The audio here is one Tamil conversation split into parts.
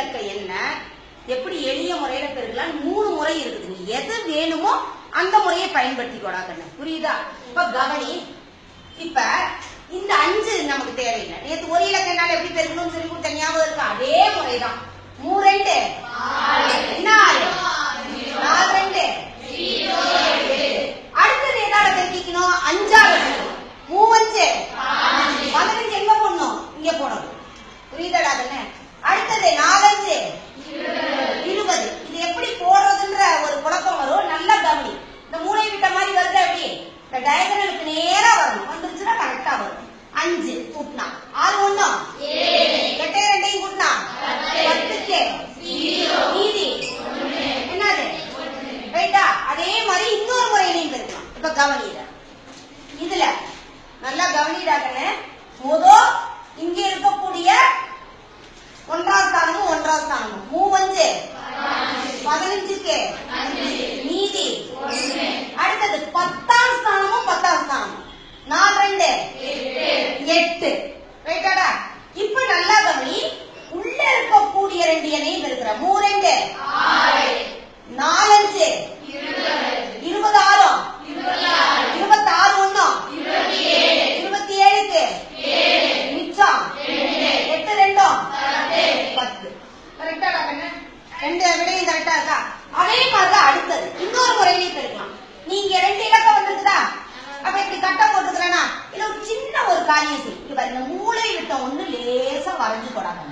இலக்க எண்ண எப்படி எளிய முறையில பெருக்கலாம் 3 முறை இருக்குது. நீ எது வேணுமோ அந்த முறையை பயன்படுத்திக்கோடா கண்ணு. புரியுதா? இப்ப கவனி. இப்ப இந்த 5 நமக்கு தேவையில்லை. நேற்று ஒரு இலக்க எண்ணால எப்படி பெருக்கணும்னு சொல்லி கொடுத்த ஞாபகம் இருக்கா? அதே முறைதான். 3 2 என்ன 4 2 அடுத்தது எதால பெருக்கிக்கணும்? 5 3 5 15 எங்க போடணும்? இங்க போடணும். புரியுதடா கண்ணு? அடுத்தது 4 5 20. இது எப்படி போடுறதுன்ற ஒரு குழப்பம் வரும். நல்லா கவனி. இந்த மூளை விட்ட மாதிரி வருது. அப்படி இந்த டயகனலுக்கு நேரா வரணும். வந்துருச்சுன்னா கரெக்டா வரும். 5 கூட்டினா 6 1 8 2 கூட்டினா 10க்கு மீதி என்னது? ரைட்டா? அதே மாதிரி இன்னொரு முறையிலையும் பெருக்கலாம். இப்ப கவனிட இதுல நல்லா கவனிடாக்கன்னு இங்க இருக்கக்கூடிய 1ஆம் ஸ்தானமும் 1ஆம் ஸ்தானமும் 3 5 15க்கு மீதி அடுத்தது 10ஆம் ஸ்தானமும் 10ஆம் ஸ்தானமும் 4 2 8 ரைட்டாடா? இப்ப நல்லா கவனி. உள்ள இருக்கக்கூடிய 2 எண்ணையும் இருக்கிற 3 2 4 5 26 26 1 27க்கு மிச்சம் 8 2 10. கரெக்டாடா கண்ணு? 2 விடையும் கரெக்டா இருக்கா? அதே மாதிரிதான் அடுத்தது இன்னொரு முறையிலையும் பெருக்கலாம். நீங்க 2 இலக்கம் வந்துருக்குதா? அப்ப இப்படி கட்ட போட்டுக்கிறேன்னா இல்ல ஒரு சின்ன ஒரு காரியம் செய்யும். இந்த மூளை விட்ட ஒண்ணு லேசா வரைஞ்சு போடாங்க.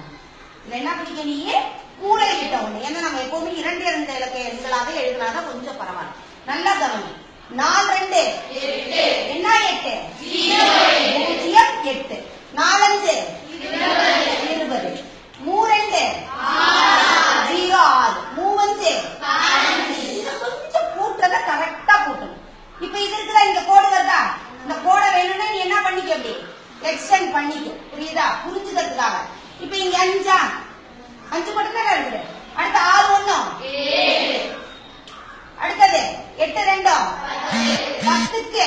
இல்ல என்ன பண்ணிக்க நீ மூளை விட்ட ஒண்ணு. ஏன்னா நம்ம எப்பவுமே 2 2 இலக்க எண்களாக எழுதினாதான் கொஞ்சம் பரவாயில்ல. நல்லா கவனி. 4 2 என்ன 8 0 8 4 5 20 3 2 0 6 3 5 கொஞ்சம் கூட்டத கரெக்டா கூட்டணும். இப்ப இது இருக்கிற இங்க கோடு வருதா? இந்த கோடை வேணும்னா நீ என்ன பண்ணிக்க? அப்படி எக்ஸ்டெண்ட் பண்ணிக்க. புரியுதா? புரிஞ்சுக்கிறதுக்காக. இப்ப இங்க 5 மட்டும் தான் இருக்குது. அடுத்து 6 1 அடுத்தது 8 2 10க்கு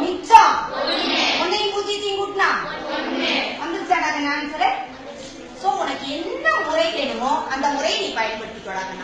மிச்சம் 1 பூஜ்ஜியத்தையும் கூட்டினா வந்துருச்சாடா ஆன்சரு. சோ உனக்கு என்ன முறை வேணுமோ அந்த முறையை நீ பயன்படுத்திக்கொள்ளாங்க.